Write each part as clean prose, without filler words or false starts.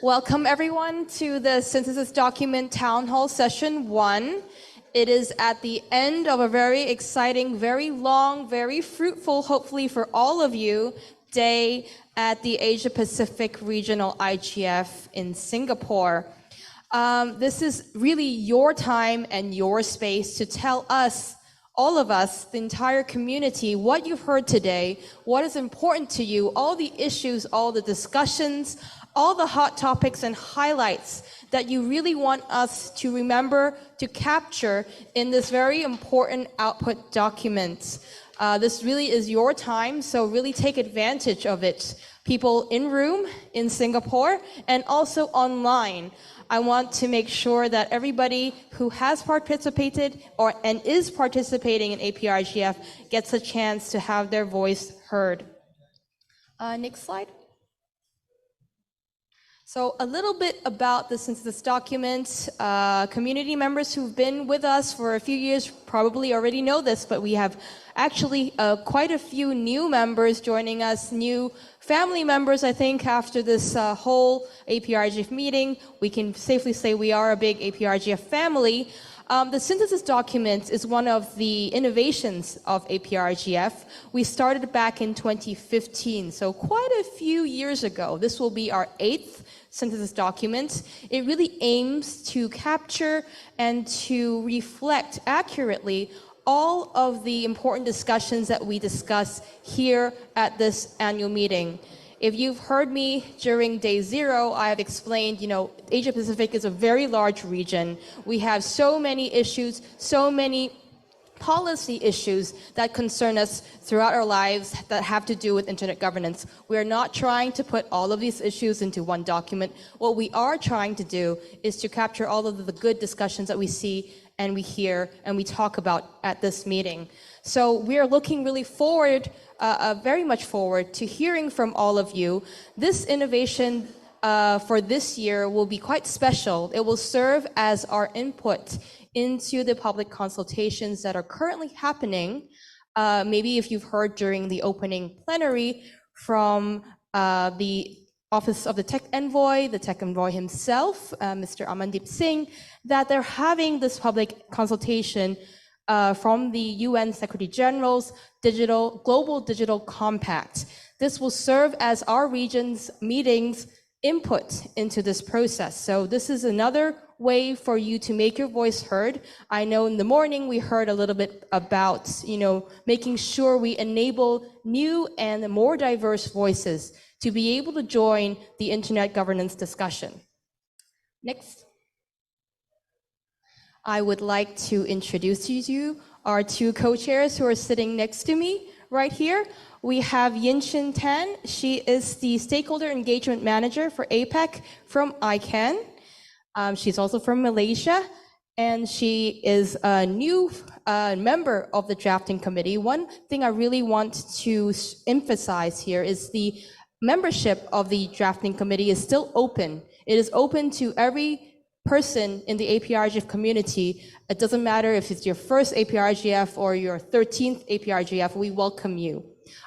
Welcome everyone to the Synthesis Document Town Hall Session 1. It is at the end of a very exciting, very long, very fruitful, hopefully for all of you, day at the Asia Pacific Regional IGF in Singapore. This is really your time and your space to tell us, all of us, the entire community, what you've heard today, what is important to you, all the issues, all the discussions, all the hot topics and highlights that you really want us to remember to capture in this very important output document. This really is your time, so really take advantage of it. People in room in Singapore and also online. I want to make sure that everybody who has participated and is participating in APrIGF gets a chance to have their voice heard. Next slide. So a little bit about the Synthesis document. Community members who've been with us for a few years probably already know this, but we have actually quite a few new members joining us, new family members, I think, after this whole APrIGF meeting. We can safely say we are a big APrIGF family. The Synthesis document is one of the innovations of APrIGF. We started back in 2015, so quite a few years ago. This will be our 8th Synthesis document. It really aims to capture and to reflect accurately all of the important discussions that we discuss here at this annual meeting. If you've heard me during day 0, I have explained, Asia Pacific is a very large region. We have so many issues, so many policy issues that concern us throughout our lives that have to do with internet governance. We are not trying to put all of these issues into one document. What we are trying to do is to capture all of the good discussions that we see and we hear and we talk about at this meeting. So we are looking really forward, very much forward to hearing from all of you. This innovation for this year will be quite special. It will serve as our input into the public consultations that are currently happening. Maybe if you've heard during the opening plenary from the Office of the Tech Envoy himself, Mr. Amandeep Singh, that they're having this public consultation from the UN Secretary General's Global Digital Compact. This will serve as our region's meetings input into this process. So this is another way for you to make your voice heard. I know in the morning we heard a little bit about, making sure we enable new and more diverse voices to be able to join the internet governance discussion. Next. I would like to introduce to you our 2 co-chairs who are sitting next to me right here. We have Yinchin Tan. She is the Stakeholder Engagement Manager for APEC from ICANN. She's also from Malaysia, and she is a new member of the drafting committee. One thing I really want to emphasize here is the membership of the drafting committee is still open. It is open to every person in the APrIGF community. It doesn't matter if it's your first APrIGF or your 13th APrIGF, we welcome you.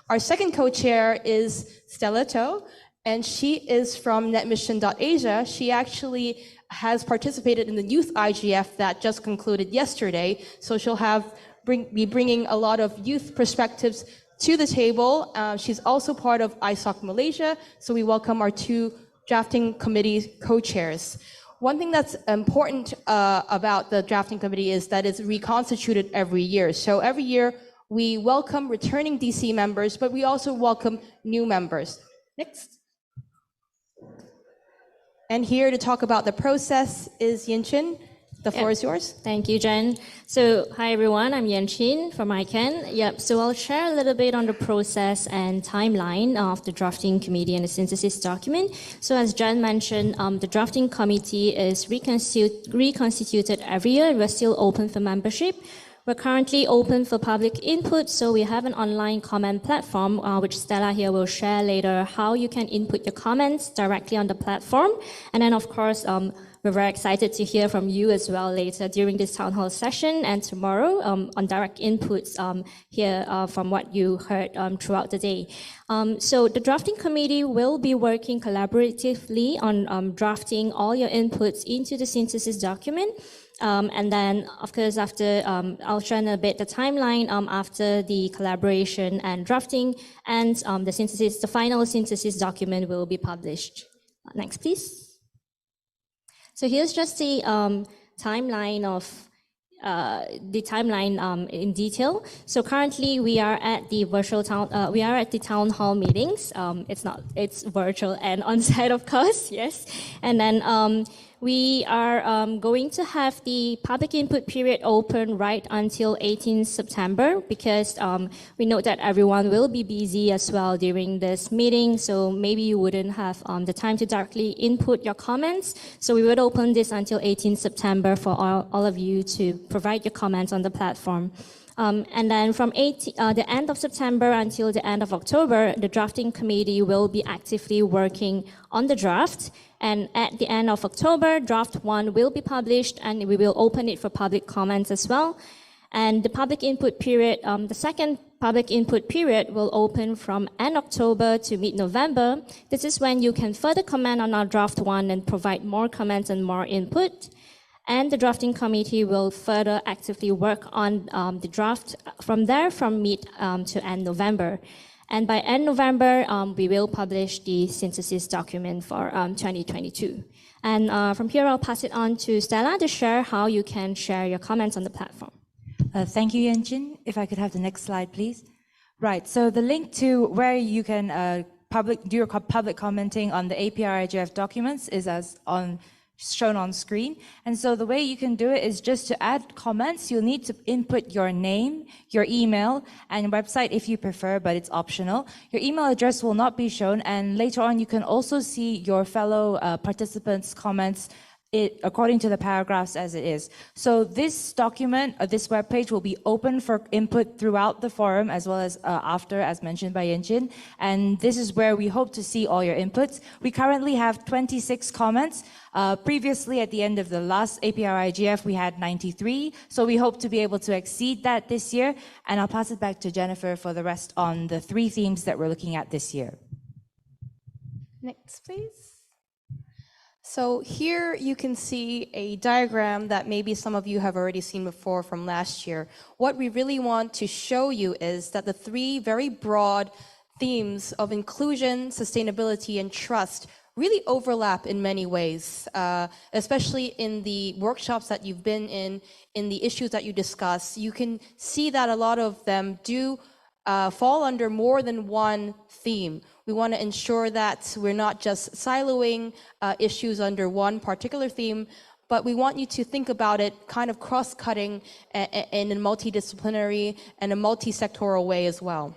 Our second co-chair is Stella To, and she is from netmission.asia. She actually has participated in the Youth IGF that just concluded yesterday, so she'll be bringing a lot of youth perspectives to the table. She's also part of ISOC Malaysia, so we welcome our 2 drafting committee co-chairs. One thing that's important about the drafting committee is that it's reconstituted every year. So every year we welcome returning DC members, but we also welcome new members. Next. And here to talk about the process is Yinchin. The floor is yours. Thank you, Jen. So, hi everyone, I'm Yinchin from ICANN. So I'll share a little bit on the process and timeline of the drafting committee and the synthesis document. So as Jen mentioned, the drafting committee is reconstituted every year, and we're still open for membership. We're currently open for public input, so we have an online comment platform, which Stella here will share later, how you can input your comments directly on the platform. And then, of course, we're very excited to hear from you as well later during this town hall session and tomorrow on direct inputs here from what you heard throughout the day. So the drafting committee will be working collaboratively on drafting all your inputs into the synthesis document. And then, of course, after I'll share a bit the timeline after the collaboration and drafting, and the final synthesis document will be published. Next, please. So here's just the timeline of in detail. So currently we are at the town hall meetings. It's virtual and on-site, of course, yes. And then we are going to have the public input period open right until 18 September because we know that everyone will be busy as well during this meeting. So maybe you wouldn't have the time to directly input your comments. So we would open this until 18 September for all of you to provide your comments on the platform. And then from the end of September until the end of October, the drafting committee will be actively working on the draft. And at the end of October, draft 1 will be published and we will open it for public comments as well. And the public input period, the second public input period will open from end October to mid-November. This is when you can further comment on our draft 1 and provide more comments and more input. And the drafting committee will further actively work on the draft from mid to end November. And by end November, we will publish the synthesis document for 2022. And from here, I'll pass it on to Stella to share how you can share your comments on the platform. Thank you, Yenchin. If I could have the next slide, please. Right, so the link to where you can do your public commenting on the APrIGF documents is shown on screen. And so the way you can do it is just to add comments. You'll need to input your name, your email, and website if you prefer, but it's optional. Your email address will not be shown, and later on you can also see your fellow participants' comments according to the paragraphs as it is. So this document, this webpage will be open for input throughout the forum as well as after, as mentioned by Yenchin. And this is where we hope to see all your inputs. We currently have 26 comments. Previously, at the end of the last APrIGF, we had 93. So we hope to be able to exceed that this year. And I'll pass it back to Jennifer for the rest on the 3 themes that we're looking at this year. Next, please. So here you can see a diagram that maybe some of you have already seen before from last year. What we really want to show you is that the 3 very broad themes of inclusion, sustainability, and trust really overlap in many ways, especially in the workshops that you've been in the issues that you discuss. You can see that a lot of them do fall under more than one theme. We want to ensure that we're not just siloing issues under one particular theme, but we want you to think about it kind of cross-cutting in a multidisciplinary and a multi-sectoral way as well.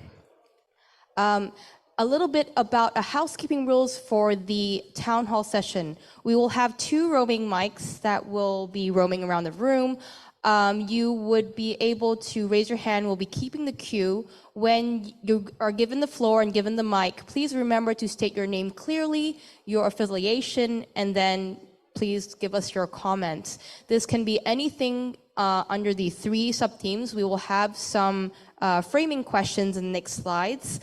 A little bit about housekeeping rules for the town hall session. We will have 2 roaming mics that will be roaming around the room. You would be able to raise your hand. We'll be keeping the queue. When you are given the floor and given the mic, please remember to state your name clearly, your affiliation, and then please give us your comments. This can be anything under the 3 sub-themes. We will have some framing questions in the next slides,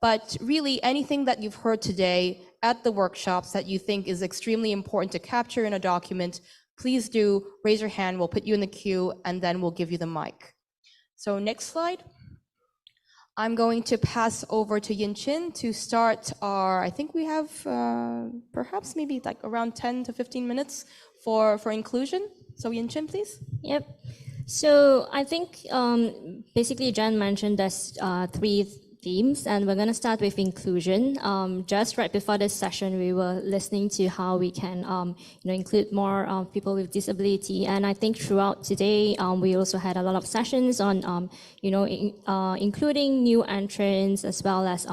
but really anything that you've heard today at the workshops that you think is extremely important to capture in a document, please do raise your hand. We'll put you in the queue and then we'll give you the mic. So next slide. I'm going to pass over to Yenchin to start I think we have perhaps maybe like around 10 to 15 minutes for inclusion. So Yenchin, please. Yep. So I think basically Jen mentioned there's 3 themes, and we're going to start with inclusion. Just right before this session, we were listening to how we can include more people with disability, and I think throughout today we also had a lot of sessions on including new entrants as well as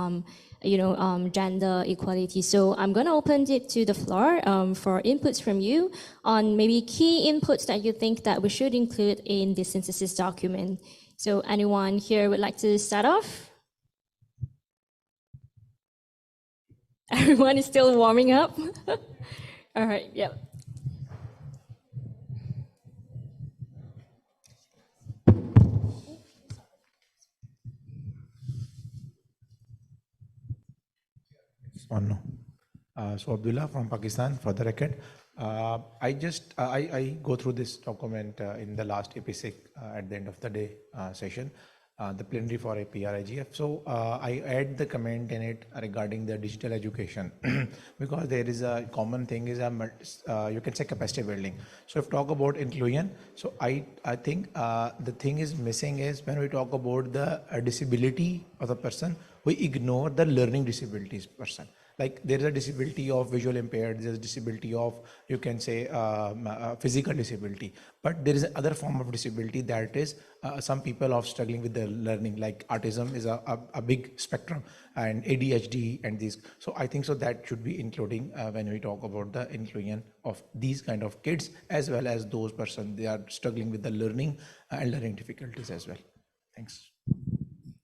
gender equality. So I'm going to open it to the floor for inputs from you on maybe key inputs that you think that we should include in the synthesis document. So anyone here would like to start off? Everyone is still warming up. All right, yep. So Abdullah from Pakistan, for the record. I go through this document in the last APsIG at the end of the day session, the plenary for APrIGF. So I add the comment in it regarding the digital education because there is a common thing is you can say capacity building. So if talk about inclusion, so I think the thing is missing is when we talk about the disability of the person, we ignore the learning disabilities person. Like there is a disability of visual impaired, there's a disability of, you can say, physical disability, but there is another form of disability that is some people are struggling with the learning, like autism is a big spectrum, and ADHD and these. So I think so that should be including when we talk about the inclusion of these kind of kids, as well as those persons, they are struggling with the learning and learning difficulties as well. Thanks.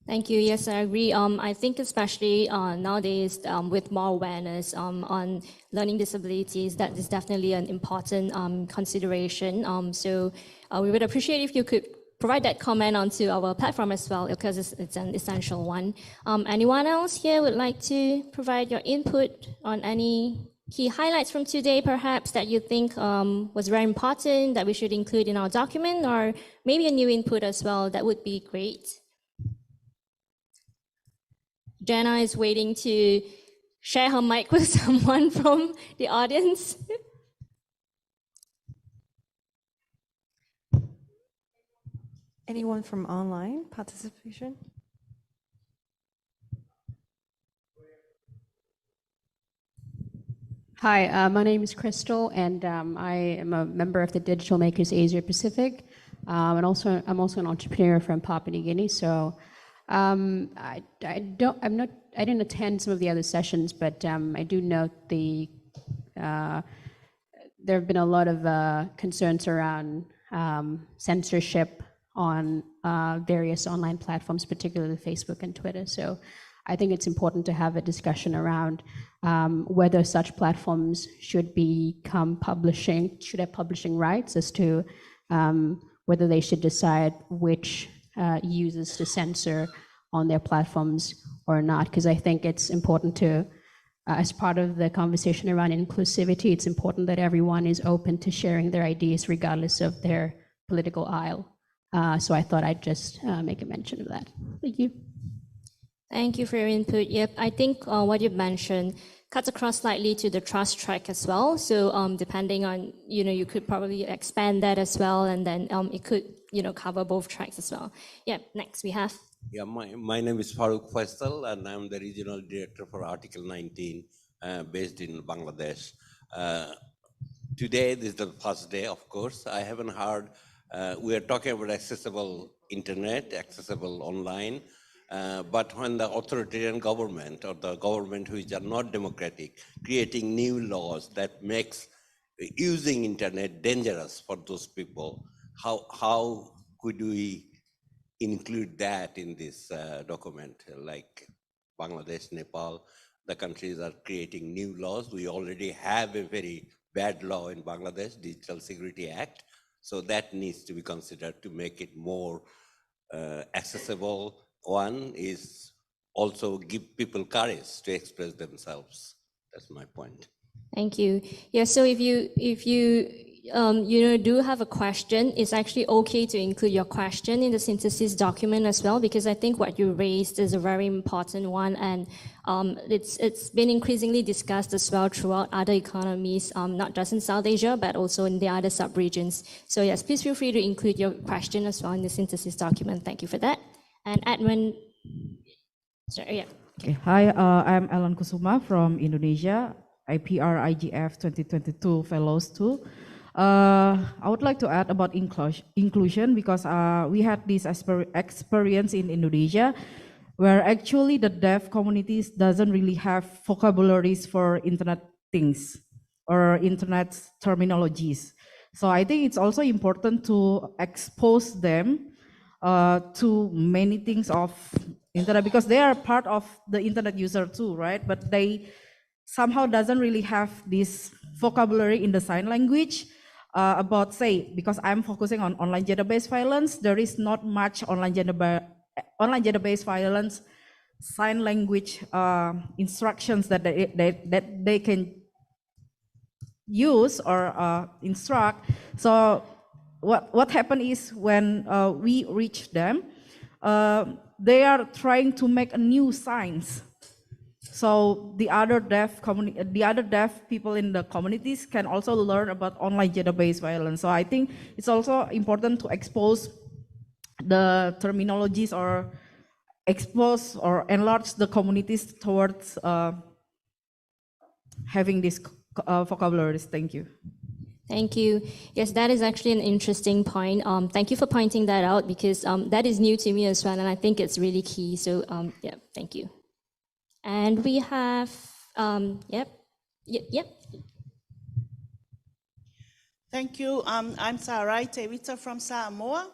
Thank you. Yes, I agree. I think especially nowadays with more awareness on learning disabilities, that is definitely an important consideration. So we would appreciate if you could provide that comment onto our platform as well, because it's an essential one. Anyone else here would like to provide your input on any key highlights from today, perhaps, that you think was very important that we should include in our document, or maybe a new input as well? That would be great. Jenna is waiting to share her mic with someone from the audience. Anyone from online participation? Hi, my name is Crystal, and I am a member of the Digital Makers Asia Pacific, and I'm also an entrepreneur from Papua New Guinea. So I didn't attend some of the other sessions, but I do note there have been a lot of concerns around censorship on various online platforms, particularly Facebook and Twitter. So I think it's important to have a discussion around whether such platforms should have publishing rights as to whether they should decide which users to censor on their platforms or not, because I think it's important to, as part of the conversation around inclusivity, it's important that everyone is open to sharing their ideas regardless of their political aisle. So I thought I'd just make a mention of that. Thank you. Thank you for your input. Yep, I think what you've mentioned cuts across slightly to the trust track as well. So depending on, you could probably expand that as well, and then it could, cover both tracks as well. Yeah, next we have. Yeah, my name is Farooq Faisal, and I'm the regional director for Article 19, based in Bangladesh. Today, this is the first day, of course. I haven't heard, we are talking about accessible internet, accessible online, but when the authoritarian government or the government which are not democratic, creating new laws that makes using internet dangerous for those people, how could we include that in this document? Like Bangladesh, Nepal, the countries are creating new laws. We already have a very bad law in Bangladesh, Digital Security Act. So that needs to be considered to make it more accessible. One is also give people courage to express themselves. That's my point. Thank you. Yeah, so if you do have a question, it's actually okay to include your question in the synthesis document as well, because I think what you raised is a very important one, and it's been increasingly discussed as well throughout other economies, not just in South Asia, but also in the other sub-regions. So yes, please feel free to include your question as well in the synthesis document. Thank you for that. And Edmund, sorry, yeah. Okay. Hi, I'm Ellen Kusuma from Indonesia, APrIGF 2022 Fellows too. I would like to add about inclusion because we had this experience in Indonesia where actually the deaf communities doesn't really have vocabularies for internet things or internet terminologies. So I think it's also important to expose them to many things of internet because they are part of the internet user too, right? But they somehow doesn't really have this vocabulary in the sign language about, say, because I'm focusing on online gender-based violence, there is not much online gender-based violence sign language instructions that they can use or instruct. So what happened is when we reach them, they are trying to make a new science. So the other deaf people in the communities can also learn about online gender-based violence. So I think it's also important to expose the terminologies or expose or enlarge the communities towards having these vocabularies. Thank you. Thank you. Yes, that is actually an interesting point. Thank you for pointing that out because that is new to me as well, and I think it's really key. So yeah, thank you. And we have, yep. Thank you. I'm Sarai Tevita from Samoa.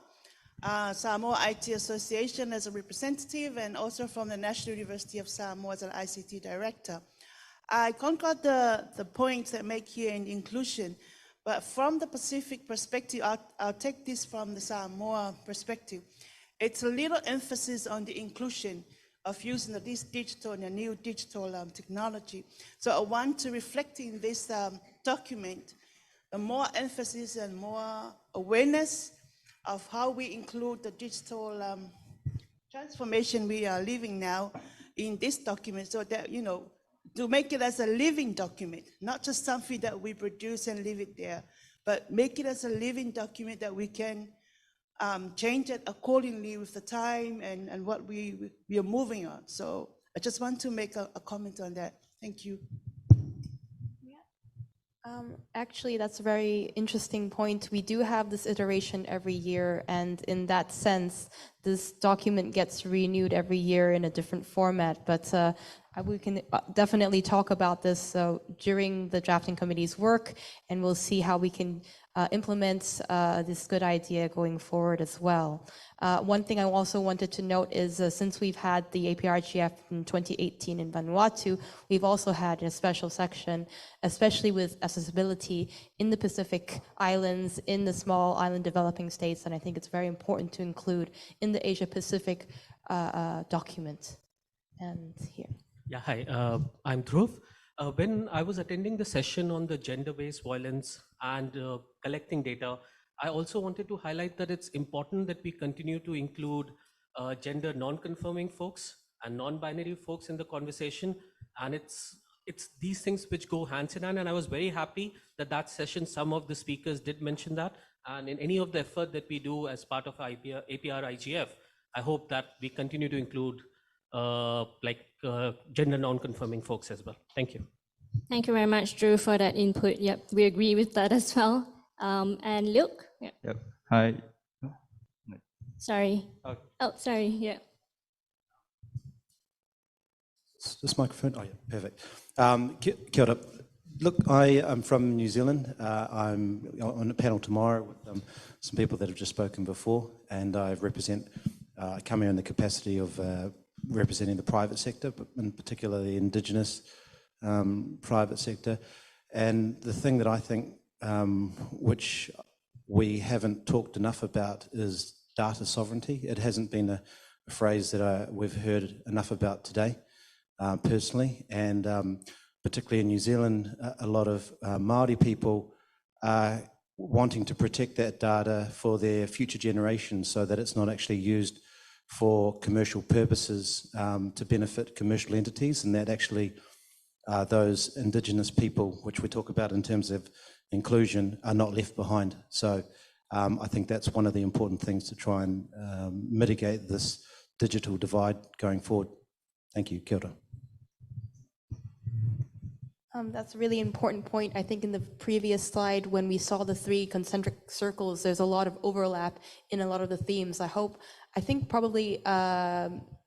Samoa IT Association as a representative and also from the National University of Samoa as an ICT director. I concur the points that make here in inclusion, but from the Pacific perspective, I'll take this from the Samoa perspective. It's a little emphasis on the inclusion of using this digital and the new digital technology. So I want to reflect in this document a more emphasis and more awareness of how we include the digital transformation we are living now in this document, so that, you know, to make it as a living document, not just something that we produce and leave it there, but make it as a living document that we can change it accordingly with the time and what we are moving on. So I just want to make a comment on that. Thank you. Actually, that's a very interesting point. We do have this iteration every year, and in that sense, this document gets renewed every year in a different format. But we can definitely talk about this during the drafting committee's work, and we'll see how we can implement this good idea going forward as well. One thing I also wanted to note is since we've had the APrIGF in 2018 in Vanuatu, we've also had a special section, especially with accessibility in the Pacific Islands, in the small island developing states, and I think it's very important to include in the Asia Pacific document. And here. Yeah, hi, I'm Dhruv. When I was attending the session on the gender-based violence and collecting data, I also wanted to highlight that it's important that we continue to include gender non-conforming folks and non-binary folks in the conversation. And it's these things which go hand in hand. And I was very happy that that session, some of the speakers did mention that. And in any of the effort that we do as part of APrIGF, I hope that we continue to include gender non-conforming folks as well. Thank you. Thank you very much, Drew, for that input. Yep, we agree with that as well. And Luke? Yep. Hi. Sorry. Okay. Oh, sorry, yeah. This microphone? Oh, yeah, perfect. Kia ora. Look, I am from New Zealand. I'm on a panel tomorrow with some people that have just spoken before, and I come here in the capacity of representing the private sector, but in particular the Indigenous private sector. And the thing that I think which we haven't talked enough about is data sovereignty. It hasn't been a phrase that we've heard enough about today, personally, and particularly in New Zealand, a lot of Māori people are wanting to protect that data for their future generations so that it's not actually used for commercial purposes to benefit commercial entities, and that actually those Indigenous people, which we talk about in terms of inclusion, are not left behind. So I think that's one of the important things to try and mitigate this digital divide going forward. Thank you. Kia ora. That's a really important point. I think in the previous slide, when we saw the 3 concentric circles, there's a lot of overlap in a lot of the themes. I think probably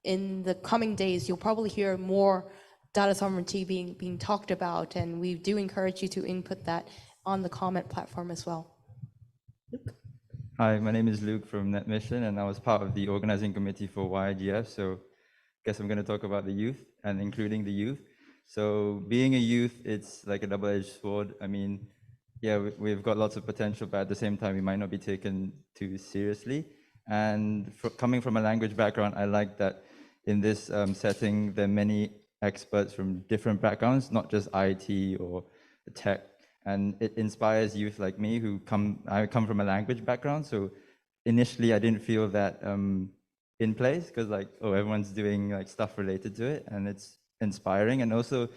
in the coming days, you'll probably hear more data sovereignty being talked about, and we do encourage you to input that on the comment platform as well. Luke? Hi, my name is Luke from NetMission, and I was part of the organizing committee for YIGF, so I guess I'm going to talk about the youth and including the youth. So being a youth, it's like a double-edged sword. I mean, yeah, we've got lots of potential, but at the same time, we might not be taken too seriously. And coming from a language background, I like that in this setting, there are many experts from different backgrounds, not just IT or tech. And it inspires youth like me I come from a language background. So initially I didn't feel that in place because like, oh, everyone's doing like stuff related to it and it's inspiring. And also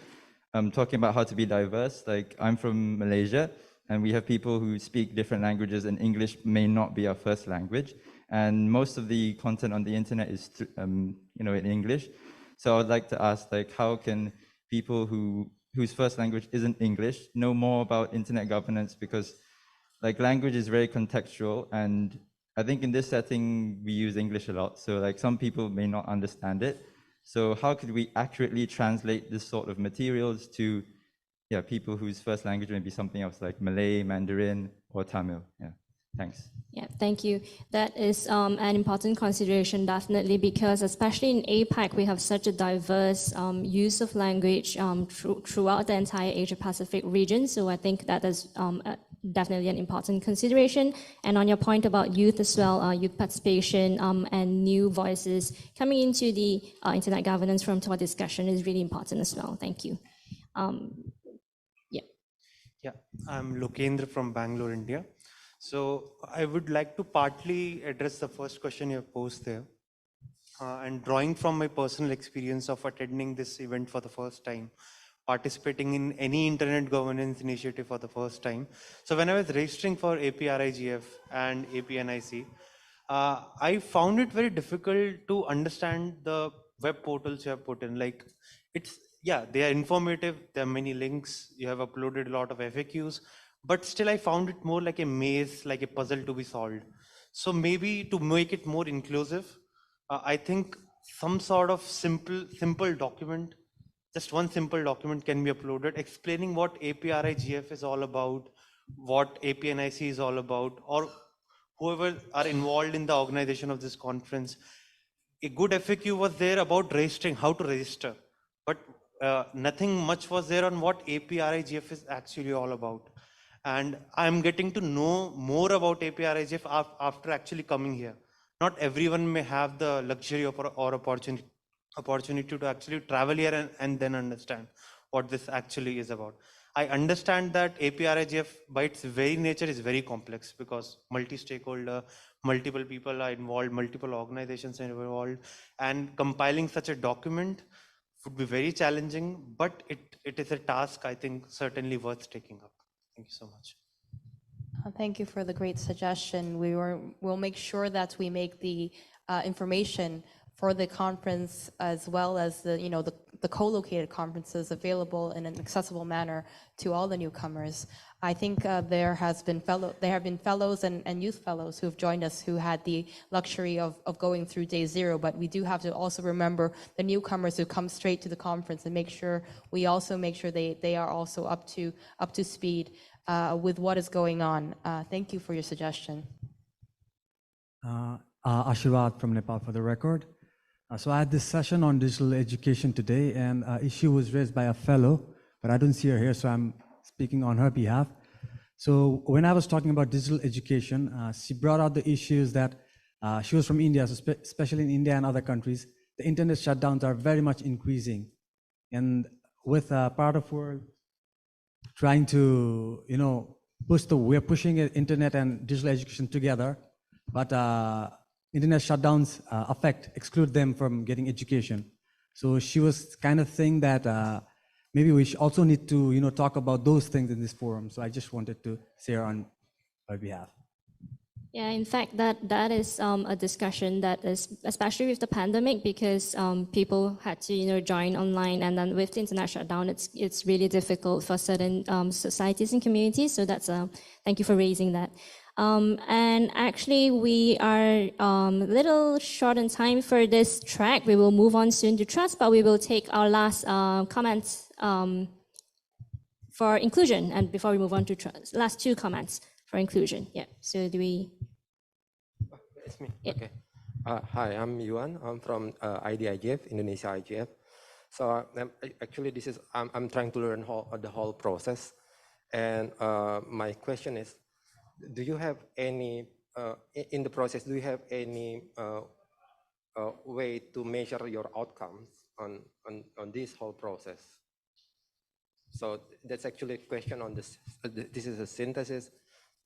talking about how to be diverse, like I'm from Malaysia and we have people who speak different languages and English may not be our first language. And most of the content on the internet is, in English. So I would like to ask, like, how can people whose first language isn't English know more about internet governance? Because like language is very contextual, and I think in this setting we use English a lot. So like some people may not understand it. So how could we accurately translate this sort of materials to people whose first language may be something else like Malay, Mandarin, or Tamil? Yeah, thanks. Yeah, thank you. That is an important consideration, definitely, because especially in APAC, we have such a diverse use of language throughout the entire Asia-Pacific region. So I think that is definitely an important consideration. And on your point about youth as well, youth participation and new voices coming into the internet governance from our discussion is really important as well. Thank you. Yeah, I'm Lokendra from Bangalore, India. So I would like to partly address the first question you posed there. And drawing from my personal experience of attending this event for the first time, participating in any internet governance initiative for the first time. So when I was registering for APrIGF and APNIC, I found it very difficult to understand the web portals you have put in. Like they are informative, there are many links, you have uploaded a lot of FAQs, but still I found it more like a maze, like a puzzle to be solved. So maybe to make it more inclusive, I think some sort of simple document, just one simple document can be uploaded explaining what APrIGF is all about, what APNIC is all about, or whoever are involved in the organization of this conference. A good FAQ was there about registering, how to register, but nothing much was there on what APrIGF is actually all about. And I'm getting to know more about APrIGF after actually coming here. Not everyone may have the luxury or opportunity to actually travel here and then understand what this actually is about. I understand that APrIGF by its very nature is very complex because multi-stakeholder, multiple people are involved, multiple organizations are involved, and compiling such a document would be very challenging, but it is a task I think certainly worth taking up. Thank you so much. Thank you for the great suggestion. We'll make sure that we make the information for the conference as well as the co-located conferences available in an accessible manner to all the newcomers. I think there have been fellows and youth fellows who have joined us who had the luxury of going through day zero, but we do have to also remember the newcomers who come straight to the conference and make sure they are also up to speed with what is going on. Thank you for your suggestion. Ashirwad from Nepal for the record. So I had this session on digital education today, and an issue was raised by a fellow, but I don't see her here, so I'm speaking on her behalf. So when I was talking about digital education, she brought out the issues that she was from India, so especially in India and other countries, the internet shutdowns are very much increasing. And with part of world trying to, we're pushing internet and digital education together, but internet shutdowns exclude them from getting education. So she was kind of saying that maybe we also need to, talk about those things in this forum. So I just wanted to say on her behalf. Yeah, in fact, that is a discussion that is, especially with the pandemic, because people had to join online, and then with the internet shutdown, it's really difficult for certain societies and communities. So that's thank you for raising that. And actually, we are a little short on time for this track. We will move on soon to trust, but we will take our last comments for inclusion, and before we move on to trust, last two comments for inclusion. Yeah. So do we? It's me. Yeah. Okay. Hi, I'm Yuan. I'm from IDIGF, Indonesia IGF. So actually, I'm trying to learn the whole process, and my question is, do you have any in the process? Do you have any way to measure your outcomes on this whole process? So that's actually a question on this. This is a synthesis,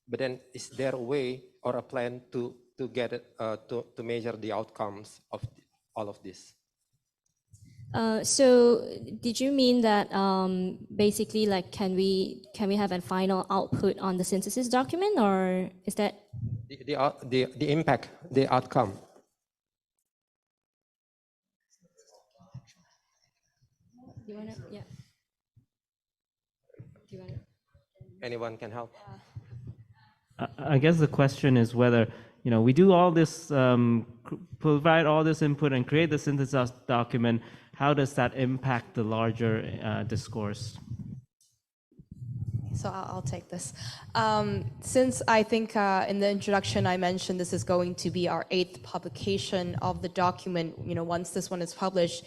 but then is there a way or a plan to get it to measure the outcomes of all of this? So did you mean that basically, like, can we have a final output on the synthesis document, or is that the impact, the outcome? Do you want to? Yeah. Do you want to? Anyone can help. I guess the question is whether, you know, we do all this, provide all this input and create the synthesis document. How does that impact the larger discourse? So I'll take this. Since I think in the introduction I mentioned this is going to be our 8th publication of the document, you know, once this one is published,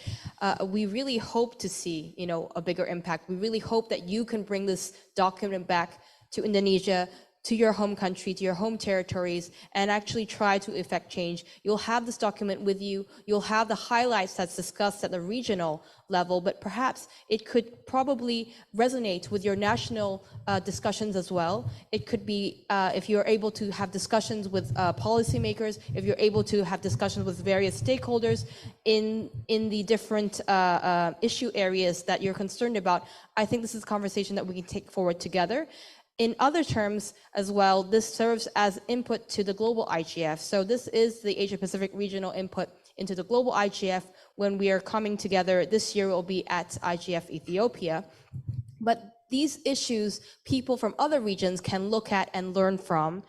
we really hope to see, you know, a bigger impact. We really hope that you can bring this document back to Indonesia, to your home country, to your home territories, and actually try to effect change. You'll have this document with you. You'll have the highlights that's discussed at the regional level, but perhaps it could probably resonate with your national discussions as well. It could be, if you're able to have discussions with policymakers, if you're able to have discussions with various stakeholders in the different issue areas that you're concerned about, I think this is a conversation that we can take forward together. In other terms as well, this serves as input to the global IGF. So this is the Asia Pacific regional input into the global IGF. When we are coming together this year, will be at IGF Ethiopia. But these issues, people from other regions can look at and learn from.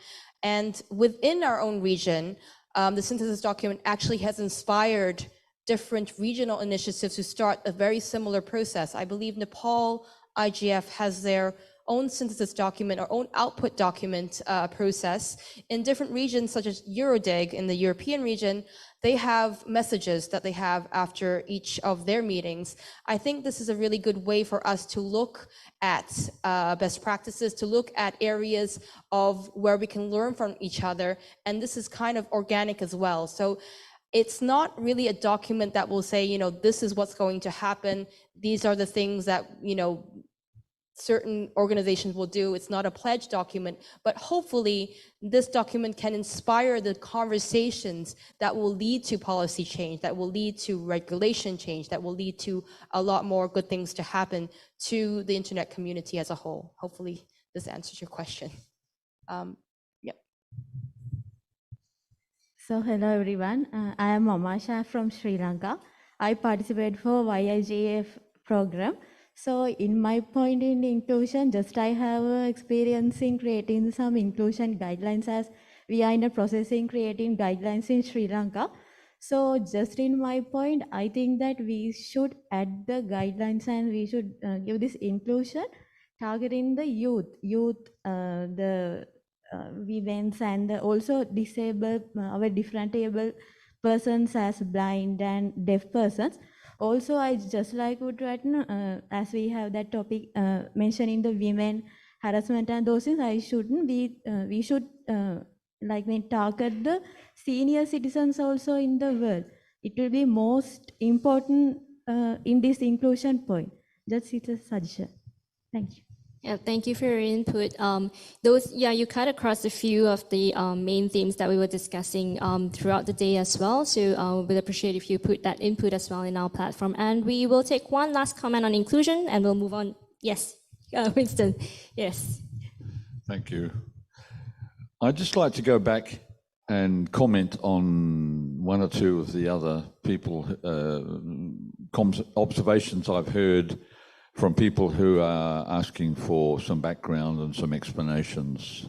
And within our own region, the synthesis document actually has inspired different regional initiatives to start a very similar process. I believe Nepal IGF has their own synthesis document or own output document process. In different regions, such as Eurodig in the European region, they have messages that they have after each of their meetings. I think this is a really good way for us to look at best practices, to look at areas of where we can learn from each other. And this is kind of organic as well. So it's not really a document that will say, you know, this is what's going to happen. These are the things that, you know, certain organizations will do. It's not a pledge document, but hopefully this document can inspire the conversations that will lead to policy change, that will lead to regulation change, that will lead to a lot more good things to happen to the internet community as a whole. Hopefully this answers your question. Yep. So hello everyone, I am Amasha from Sri Lanka. I participate for YIGF program. So in my point in inclusion, just I have experience in creating some inclusion guidelines as we are in the process in creating guidelines in Sri Lanka. So just in my point, I think that we should add the guidelines and we should give this inclusion targeting the youth, the women and also disabled, our different able persons as blind and deaf persons. Also, I just like would write, as we have that topic mentioning the women harassment and those things, we should target the senior citizens also in the world. It will be most important in this inclusion point. That's it, a suggestion. Thank you. Yeah, thank you for your input. You cut across a few of the main themes that we were discussing throughout the day as well. So we'd appreciate if you put that input as well in our platform. And we will take one last comment on inclusion and we'll move on. Yes, Winston, yes. Thank you. I'd just like to go back and comment on one or two of the other people, observations I've heard from people who are asking for some background and some explanations.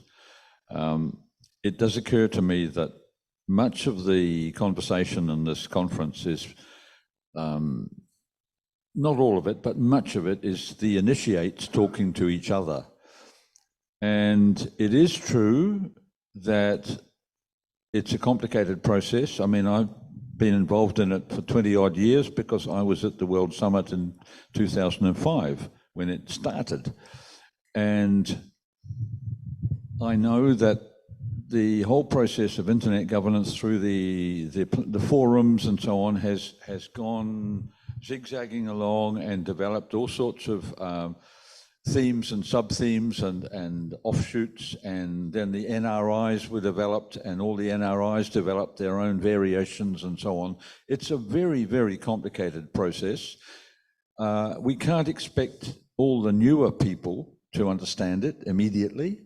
It does occur to me that much of the conversation in this conference is, not all of it, but much of it is the initiates talking to each other. And it is true that it's a complicated process. I mean, I've been involved in it for 20 odd years because I was at the World Summit in 2005 when it started. And I know that the whole process of internet governance through the forums and so on has gone zigzagging along and developed all sorts of themes and sub-themes and offshoots, and then the NRIs were developed, and all the NRIs developed their own variations and so on. It's a very, very complicated process. We can't expect all the newer people to understand it immediately.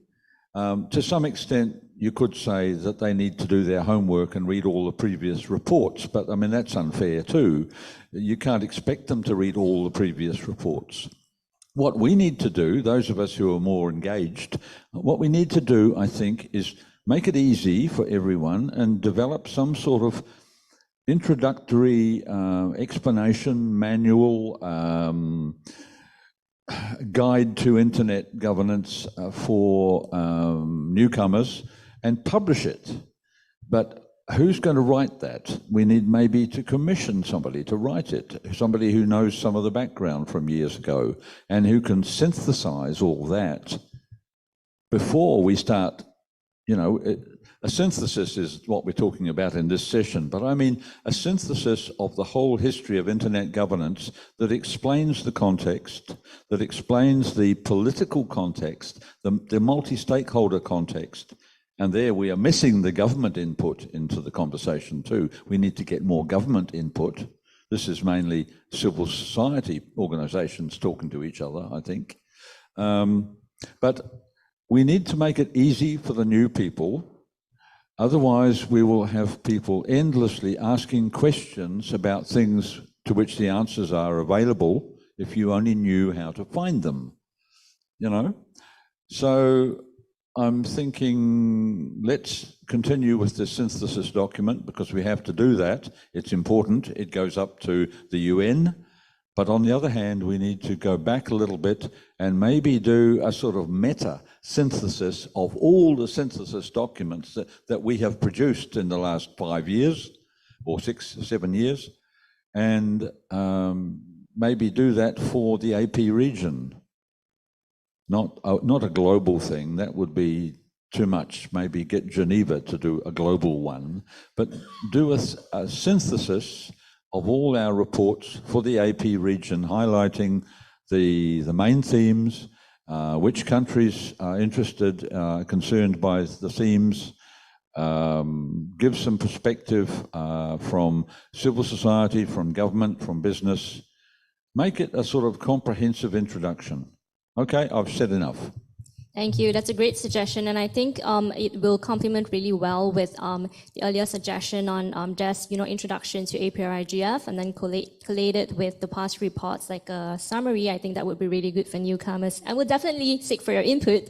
To some extent, you could say that they need to do their homework and read all the previous reports, but I mean, that's unfair too. You can't expect them to read all the previous reports. What we need to do, those of us who are more engaged, what we need to do, I think, is make it easy for everyone and develop some sort of introductory explanation manual, guide to internet governance for newcomers, and publish it. But who's going to write that? We need maybe to commission somebody to write it, somebody who knows some of the background from years ago and who can synthesize all that before we start. You know, a synthesis is what we're talking about in this session, but I mean a synthesis of the whole history of internet governance that explains the context, that explains the political context, the multi-stakeholder context. And there we are missing the government input into the conversation too. We need to get more government input. This is mainly civil society organizations talking to each other, I think. But we need to make it easy for the new people. Otherwise, we will have people endlessly asking questions about things to which the answers are available if you only knew how to find them, you know? So I'm thinking, let's continue with the synthesis document because we have to do that. It's important. It goes up to the UN. But on the other hand, we need to go back a little bit and maybe do a sort of meta synthesis of all the synthesis documents that we have produced in the last 5 years or 6 or 7 years, and maybe do that for the AP region. Not a global thing, that would be too much. Maybe get Geneva to do a global one, but do a synthesis of all our reports for the AP region, highlighting the main themes, which countries are interested, concerned by the themes, give some perspective from civil society, from government, from business. Make it a sort of comprehensive introduction. Okay, I've said enough. Thank you. That's a great suggestion, and I think it will complement really well with the earlier suggestion on just introduction to APrIGF, and then collate it with the past reports like a summary. I think that would be really good for newcomers, and we'll definitely seek for your input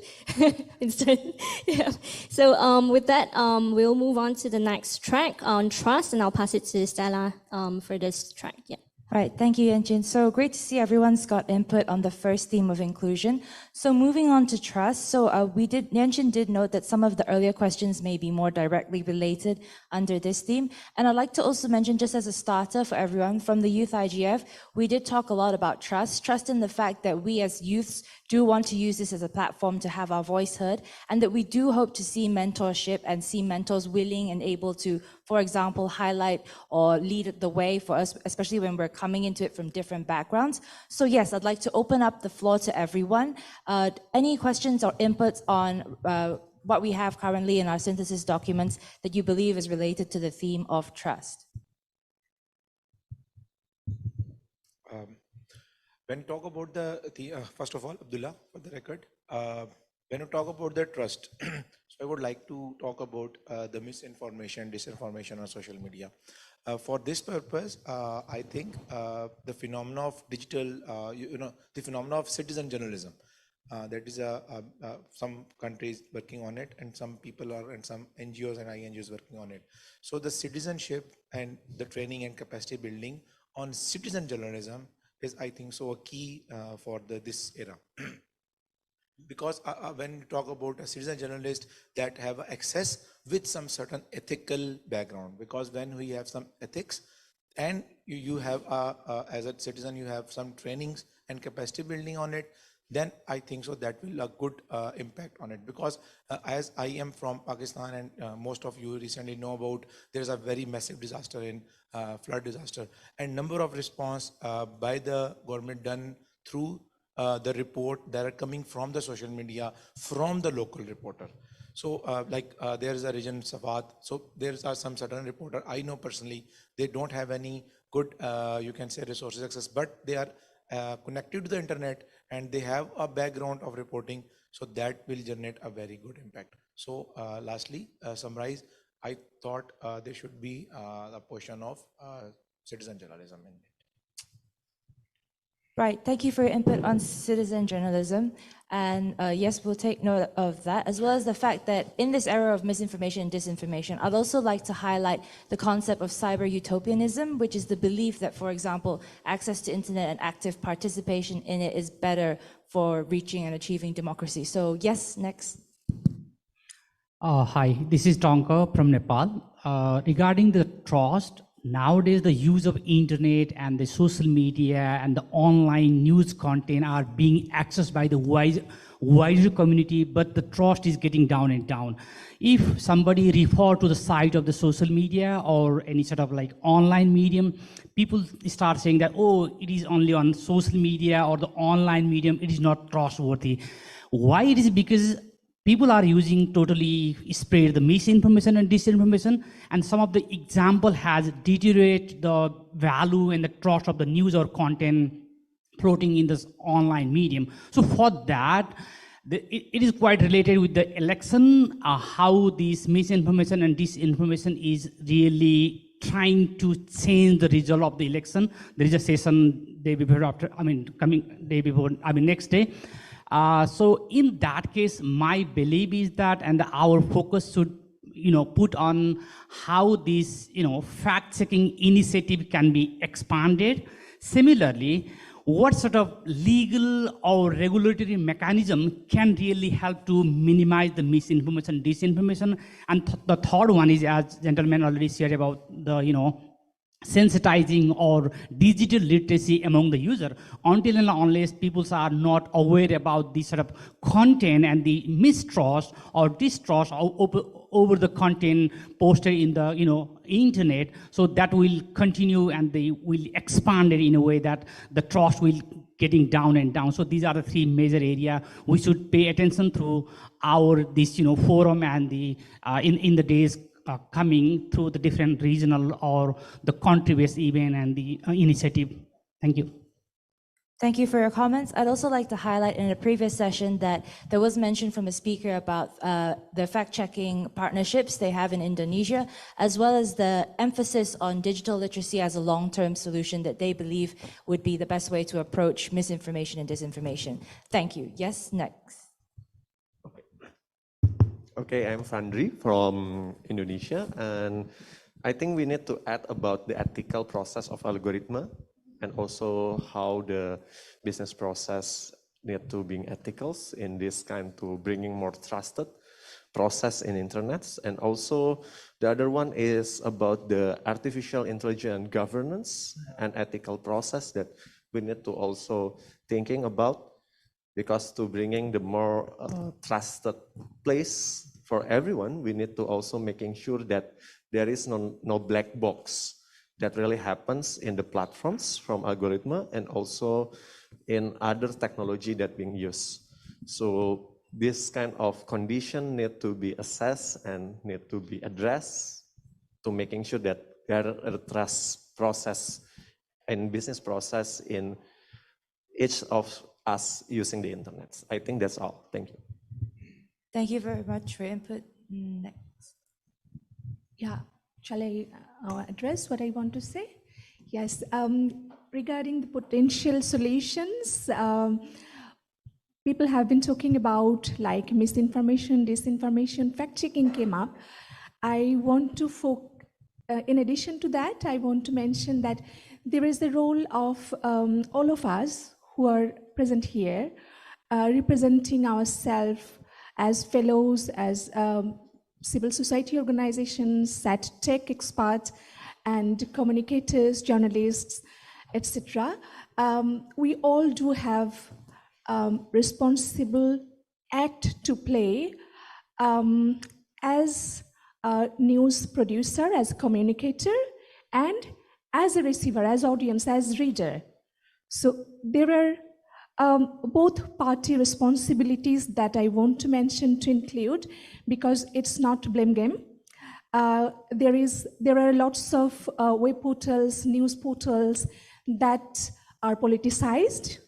instead. Yeah. So with that, we'll move on to the next track on trust, and I'll pass it to Stella for this track. Yeah. Right, thank you, Yenchin. So great to see everyone's got input on the first theme of inclusion. So moving on to trust. So Yenchin did note that some of the earlier questions may be more directly related under this theme. And I'd like to also mention, just as a starter for everyone, from the Youth IGF, we did talk a lot about trust in the fact that we as youths do want to use this as a platform to have our voice heard, and that we do hope to see mentorship and see mentors willing and able to, for example, highlight or lead the way for us, especially when we're coming into it from different backgrounds. So yes, I'd like to open up the floor to everyone. Any questions or inputs on what we have currently in our synthesis documents that you believe is related to the theme of trust? When you talk about first of all, Abdullah, for the record, when you talk about the trust, so I would like to talk about the misinformation, disinformation on social media. For this purpose, I think the phenomena of digital, the phenomena of citizen journalism, that is some countries working on it, and some people are, and some NGOs and INGOs working on it. So the citizenship and the training and capacity building on citizen journalism is, I think, so a key for this era. Because when you talk about a citizen journalist that have access with some certain ethical background, because when we have some ethics and you have, as a citizen, you have some trainings and capacity building on it, then I think so that will a good impact on it. Because as I am from Pakistan, and most of you recently know about, there's a very massive disaster in flood disaster, and number of response by the government done through the report that are coming from the social media, from the local reporter. So there is a region Sawat. So there are some certain reporter I know personally, they don't have any good, you can say resources access, but they are connected to the internet and they have a background of reporting. So that will generate a very good impact. So lastly, summarize, I thought there should be a portion of citizen journalism in it. Right, thank you for your input on citizen journalism. And yes, we'll take note of that, as well as the fact that in this era of misinformation and disinformation, I'd also like to highlight the concept of cyber utopianism, which is the belief that, for example, access to internet and active participation in it is better for reaching and achieving democracy. So yes, next. Hi, this is Tonka from Nepal. Regarding the trust, nowadays the use of internet and the social media and the online news content are being accessed by the wider community, but the trust is getting down and down. If somebody refer to the site of the social media or any sort of like online medium, people start saying that, oh, it is only on social media or the online medium, it is not trustworthy. Why it is? Because people are using totally spread the misinformation and disinformation, and some of the example has deteriorated the value and the trust of the news or content floating in this online medium. So for that, it is quite related with the election, how this misinformation and disinformation is really trying to change the result of the election. There is a session day before, next day. So in that case, my belief is that, and our focus should, put on how this, fact-checking initiative can be expanded. Similarly, what sort of legal or regulatory mechanism can really help to minimize the misinformation, disinformation? And the third one is, as gentlemen already shared about the, sensitizing or digital literacy among the user. Until and unless people are not aware about this sort of content and the mistrust or distrust over the content posted in the internet, so that will continue and they will expand it in a way that the trust will getting down and down. So these are the three major areas we should pay attention through our this forum and the in the days coming through the different regional or the country-based event and the initiative. Thank you. Thank you for your comments. I'd also like to highlight in a previous session that there was mention from a speaker about the fact-checking partnerships they have in Indonesia, as well as the emphasis on digital literacy as a long-term solution that they believe would be the best way to approach misinformation and disinformation. Thank you. Yes, next. Okay, I'm Fandri from Indonesia, and I think we need to add about the ethical process of algorithm and also how the business process need to be ethical in this kind to bringing more trusted process in internet. And also the other one is about the artificial intelligence governance and ethical process that we need to also thinking about, because to bringing the more trusted place for everyone, we need to also making sure that there is no black box that really happens in the platforms from algorithm and also in other technology that being used. So this kind of condition need to be assessed and need to be addressed to making sure that there are a trust process and business process in each of us using the internet. I think that's all. Thank you. Thank you very much for your input. Next. Yeah, shall I address what I want to say? Yes, regarding the potential solutions, people have been talking about like misinformation, disinformation, fact-checking came up. I want to in addition to that, I want to mention that there is the role of all of us who are present here, representing ourselves as fellows, as civil society organizations, at tech experts, and communicators, journalists, etc. We all do have responsible act to play as a news producer, as a communicator, and as a receiver, as audience, as reader. So there both party responsibilities that I want to mention to include, because it's not blame game. There are lots of web portals, news portals that are politicized.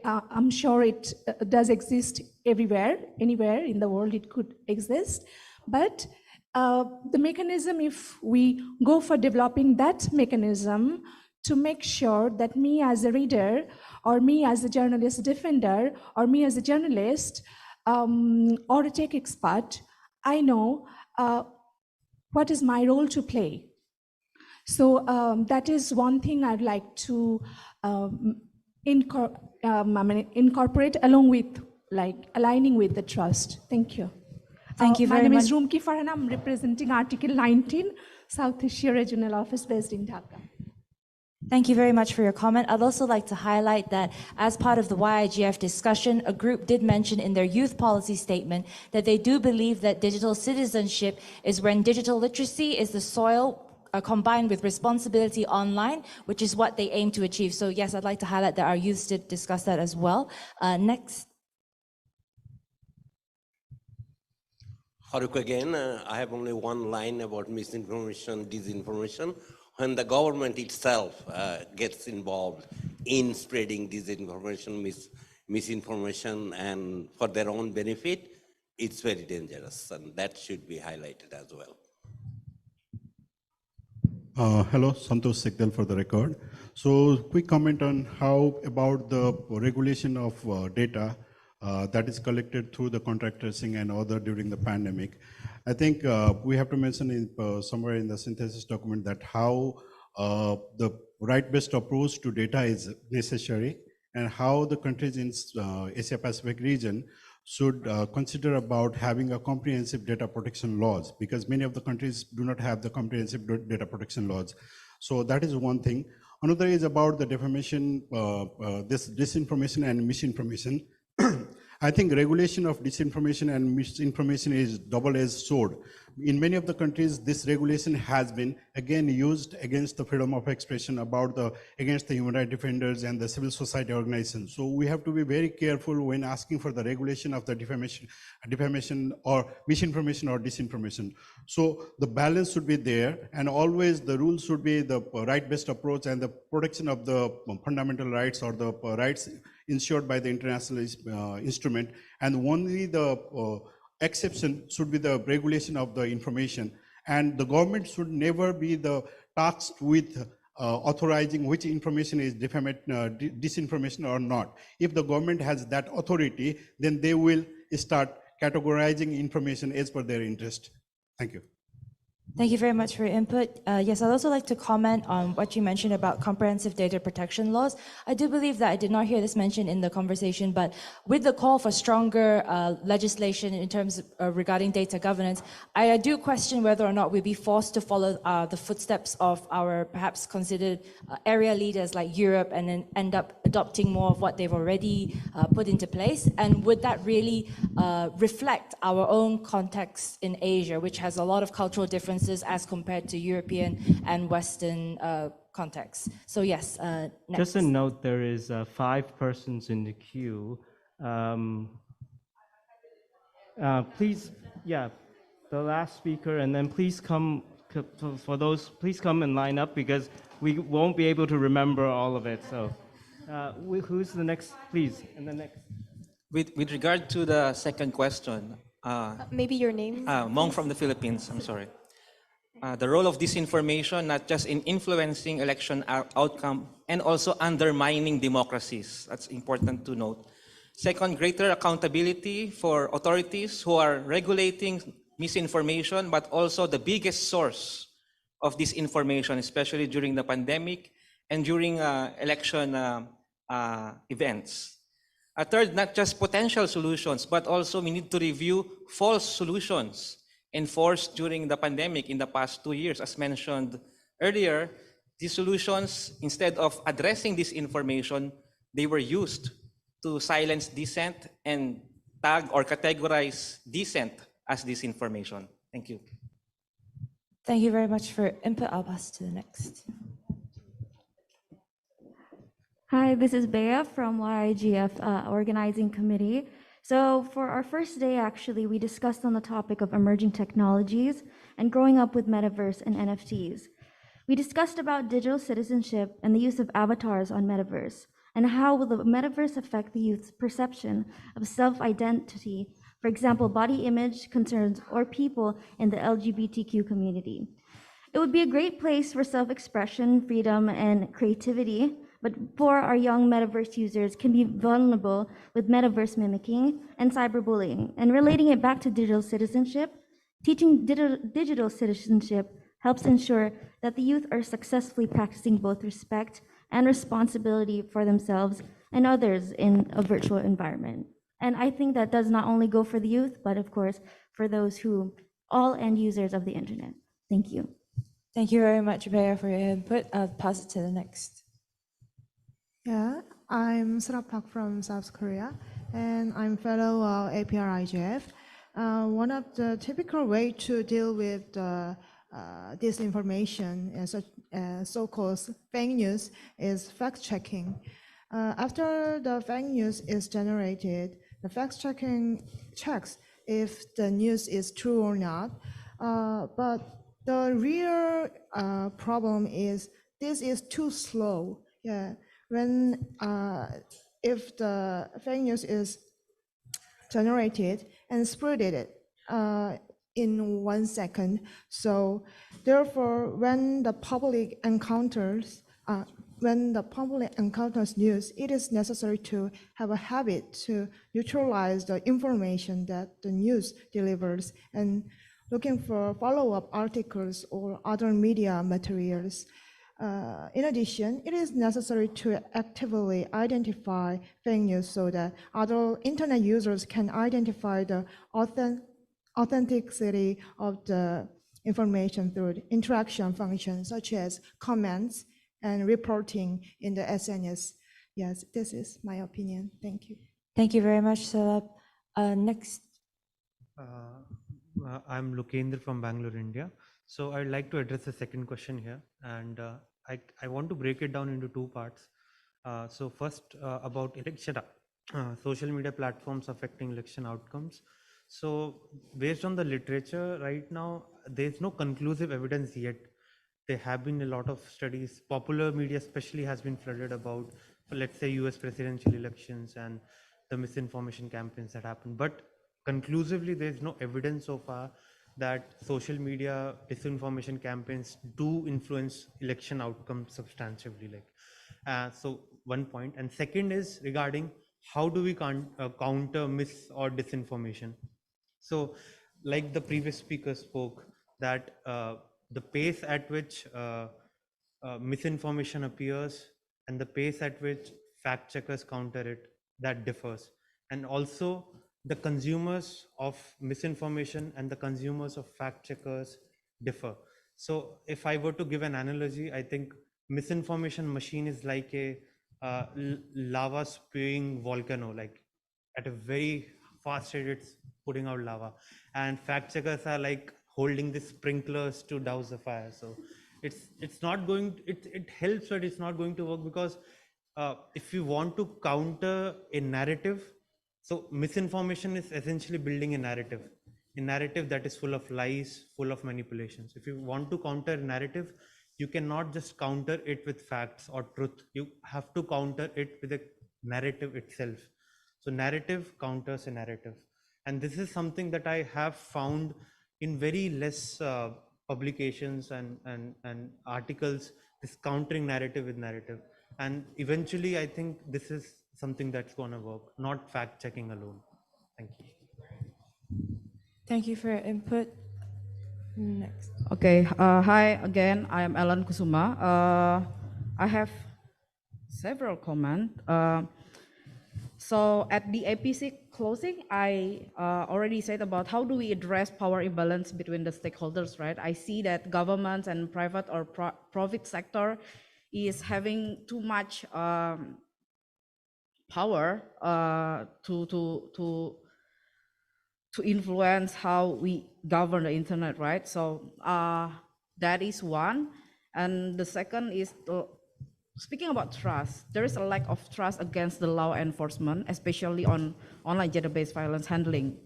I'm sure it does exist everywhere, anywhere in the world it could exist. But the mechanism, if we go for developing that mechanism to make sure that me as a reader, or me as a journalist defender, or me as a journalist, or a tech expert, I know what is my role to play. So that is one thing I'd like to incorporate along with aligning with the trust. Thank you. Thank you very much. My name much. is Rumki Farhan. I'm representing Article 19, South Asia Regional Office based in Dhaka. Thank you very much for your comment. I'd also like to highlight that as part of the YIGF discussion, a group did mention in their youth policy statement that they do believe that digital citizenship is when digital literacy is the soil combined with responsibility online, which is what they aim to achieve. So yes, I'd like to highlight that our youth did discuss that as well. Next. Haruk again, I have only one line about misinformation, disinformation. When the government itself gets involved in spreading disinformation, misinformation, and for their own benefit, it's very dangerous, and that should be highlighted as well. Hello, Santosh Sikdal for the record. So quick comment on how about the regulation of data that is collected through the contact tracing and other during the pandemic. I think we have to mention in, somewhere in the synthesis document that how the right-based approach to data is necessary, and how the countries in Asia Pacific region should consider about having a comprehensive data protection laws, because many of the countries do not have the comprehensive data protection laws. So that is one thing. Another is about the defamation, this disinformation and misinformation. I think regulation of disinformation and misinformation is double-edged sword. In many of the countries, this regulation has been again used against the freedom of expression, against the human rights defenders and the civil society organizations. So we have to be very careful when asking for the regulation of the defamation or misinformation or disinformation. So the balance should be there, and always the rules should be the right-based approach and the protection of the fundamental rights or the rights ensured by the international instrument, and only the exception should be the regulation of the information. And the government should never be the tasked with authorizing which information is disinformation or not. If the government has that authority, then they will start categorizing information as per their interest. Thank you. Thank you very much for your input. Yes, I'd also like to comment on what you mentioned about comprehensive data protection laws. I do believe that I did not hear this mentioned in the conversation, but with the call for stronger legislation in terms of regarding data governance, I do question whether or not we'll be forced to follow the footsteps of our perhaps considered area leaders like Europe, and then end up adopting more of what they've already put into place. And would that really reflect our own context in Asia, which has a lot of cultural differences as compared to European and Western contexts? So yes, next. Just a note, there is 5 persons in the queue. Please, yeah, the last speaker, and then please come, for those, please come and line up, because we won't be able to remember all of it. So who's the next, please, and the next. With regard to the second question. Maybe your name? Mong from the Philippines, I'm sorry. The role of disinformation, not just in influencing election outcome, and also undermining democracies. That's important to note. Second, greater accountability for authorities who are regulating misinformation, but also the biggest source of disinformation, especially during the pandemic and during election events. Third, not just potential solutions, but also we need to review false solutions enforced during the pandemic in the past 2 years. As mentioned earlier, these solutions, instead of addressing this information, they were used to silence dissent and tag or categorize dissent as disinformation. Thank you. Thank you very much for input. I'll pass to the next. Hi, this is Bea from YIGF Organizing Committee. So for our first day, actually, we discussed on the topic of emerging technologies and growing up with metaverse and NFTs. We discussed about digital citizenship and the use of avatars on metaverse, and how will the metaverse affect the youth's perception of self-identity, for example, body image concerns or people in the LGBTQ community. It would be a great place for self-expression, freedom, and creativity, but for our young metaverse users can be vulnerable with metaverse mimicking and cyberbullying. And relating it back to digital citizenship, teaching digital citizenship helps ensure that the youth are successfully practicing both respect and responsibility for themselves and others in a virtual environment. And I think that does not only go for the youth, but of course, for those who, all end users of the internet. Thank you. Thank you very much, Bea, for your input. I'll pass it to the next. Yeah, I'm Sarapak from South Korea, and I'm fellow APrIGF. One of the typical way to deal with disinformation and so-called fake news is fact-checking. After the fake news is generated, the fact-checking checks if the news is true or not. But the real problem is this is too slow. Yeah. When if the fake news is generated and spreaded in 1 second, so therefore when the public encounters news, it is necessary to have a habit to neutralize the information that the news delivers and looking for follow-up articles or other media materials. In addition, it is necessary to actively identify fake news so that other internet users can identify the authenticity of the information through interaction functions such as comments and reporting in the SNS. Yes, this is my opinion. Thank you. Thank you very much, Salab. Next. I'm Lokendra from Bangalore, India. So I'd like to address the second question here, and I want to break it down into two parts. So first, about election, social media platforms affecting election outcomes. So based on the literature right now, there's no conclusive evidence yet. There have been a lot of studies, popular media especially has been flooded about, let's say, US presidential elections and the misinformation campaigns that happen. But conclusively, there's no evidence so far that social media disinformation campaigns do influence election outcomes substantively. So one point. And second is regarding how do we counter mis or disinformation. So like the previous speaker spoke, that the pace at which misinformation appears and the pace at which fact checkers counter it, that differs. And also the consumers of misinformation and the consumers of fact checkers differ. So if I were to give an analogy, I think misinformation machine is like a lava spewing volcano, like at a very fast rate it's putting out lava, and fact checkers are like holding the sprinklers to douse the fire. So it's not going, it helps, but it's not going to work, because if you want to counter a narrative, so misinformation is essentially building a narrative that is full of lies, full of manipulations. If you want to counter a narrative, you cannot just counter it with facts or truth. You have to counter it with a narrative itself. So narrative counters a narrative. And this is something that I have found in very less publications and articles, this countering narrative with narrative. And eventually, I think this is something that's going to work, not fact checking alone. Thank you. Thank you for your input. Next. Okay, hi again, I am Ellen Kusuma. I have several comments. So at the APC closing, I already said about how do we address power imbalance between the stakeholders, right? I see that governments and private or profit sector is having too much power to influence how we govern the internet, right? So that is one. And the second is speaking about trust, there is a lack of trust against the law enforcement, especially on online gender-based violence handling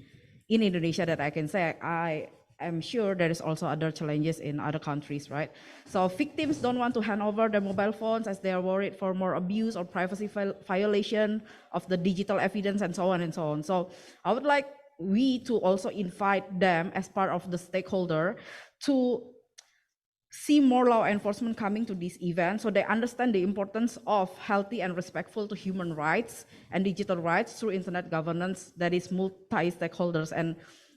in Indonesia that I can say. I am sure there is also other challenges in other countries, right? So victims don't want to hand over their mobile phones as they are worried for more abuse or privacy violation of the digital evidence and so on and so on. So I would like we to also invite them as part of the stakeholder to see more law enforcement coming to this event so they understand the importance of healthy and respectful to human rights and digital rights through internet governance that is multi-stakeholders, and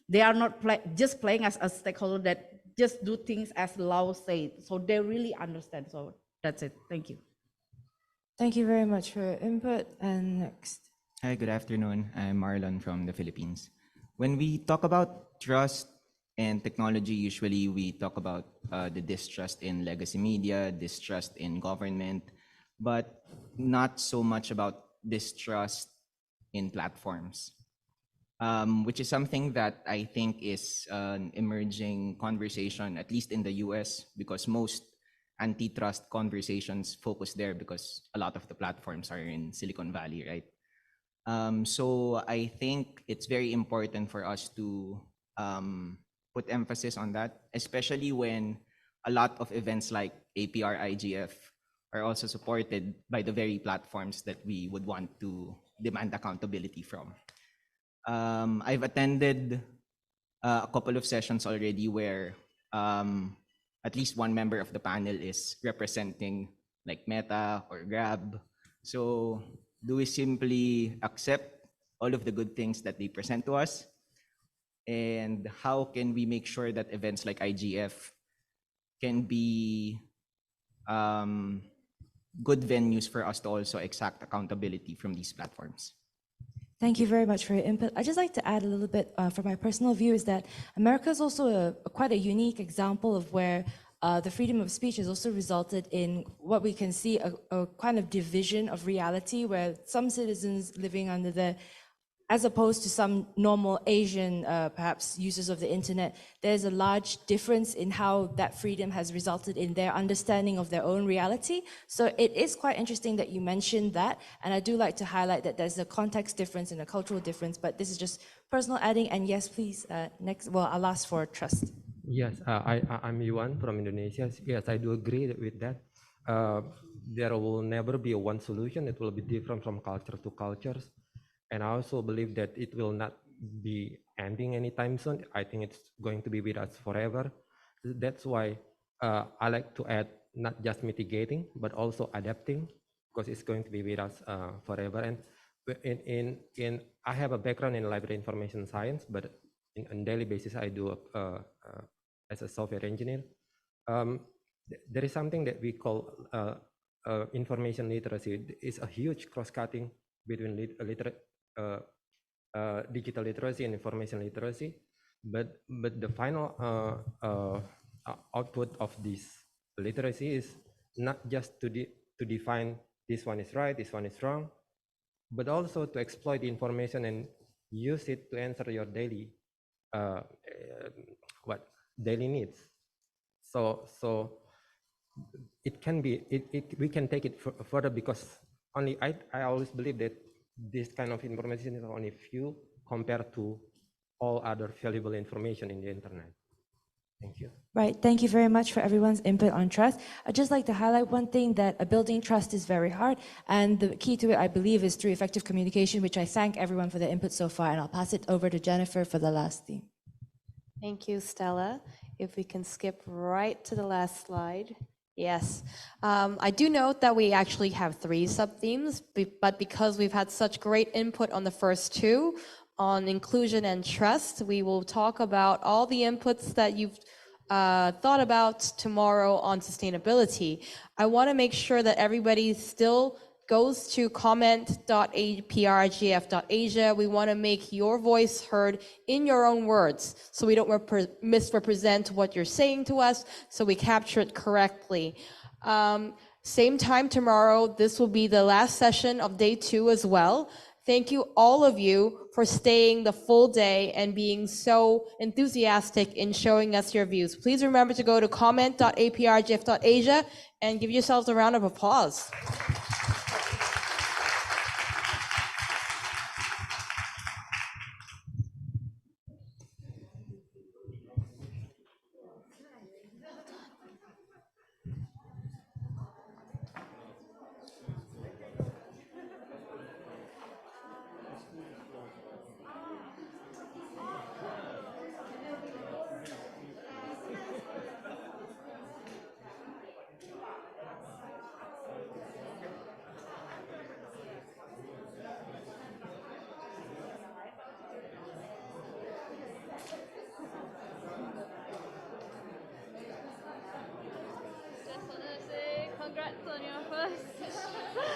they are not just playing as a stakeholder that just do things as the law says, so they really understand. So that's it. Thank you. Thank you very much for your input. And next. Hi, good afternoon. I'm Marlon from the Philippines. When we talk about trust and technology, usually we talk about the distrust in legacy media, distrust in government, but not so much about distrust in platforms, which is something that I think is an emerging conversation, at least in the US, because most antitrust conversations focus there because a lot of the platforms are in Silicon Valley, right? So I think it's very important for us to put emphasis on that, especially when a lot of events like APrIGF are also supported by the very platforms that we would want to demand accountability from. I've attended a couple of sessions already where at least one member of the panel is representing like Meta or Grab. So do we simply accept all of the good things that they present to us? And how can we make sure that events like IGF can be good venues for us to also exact accountability from these platforms? Thank you very much for your input. I'd just like to add a little bit from my personal view is that America is also quite a unique example of where the freedom of speech has also resulted in what we can see a kind of division of reality where some citizens living under the, as opposed to some normal Asian, perhaps, users of the internet, there's a large difference in how that freedom has resulted in their understanding of their own reality. So it is quite interesting that you mentioned that, and I do like to highlight that there's a context difference and a cultural difference, but this is just personal adding, and yes, please, next, well, I'll ask for trust. Yes, I'm Yuan from Indonesia. Yes, I do agree with that. There will never be a one solution. It will be different from culture to cultures. And I also believe that it will not be ending anytime soon. I think it's going to be with us forever. That's why I like to add not just mitigating, but also adapting, because it's going to be with us forever. And I have a background in library information science, but on a daily basis, I do as a software engineer. There is something that we call information literacy. It's a huge cross-cutting between digital literacy and information literacy, but the final output of this literacy is not just to define this one is right, this one is wrong, but also to exploit the information and use it to answer your daily daily needs. So it can be we can take it further, because only I always believe that this kind of information is only few compared to all other valuable information in the internet. Thank you. Right, thank you very much for everyone's input on trust. I'd just like to highlight one thing, that building trust is very hard, and the key to it, I believe, is through effective communication, which I thank everyone for their input so far, and I'll pass it over to Jennifer for the last theme. Thank you, Stella. If we can skip right to the last slide. Yes, I do note that we actually have 3 sub-themes, but because we've had such great input on the first 2, on inclusion and trust, we will talk about all the inputs that you've thought about tomorrow on sustainability. I want to make sure that everybody still goes to comment.aprigf.asia. We want to make your voice heard in your own words, so we don't misrepresent what you're saying to us, so we capture it correctly. Same time tomorrow. This will be the last session of day 2 as well. Thank you, all of you, for staying the full day and being so enthusiastic in showing us your views. Please remember to go to comment.aprigf.asia and give yourselves a round of applause. Just want to say congrats on your first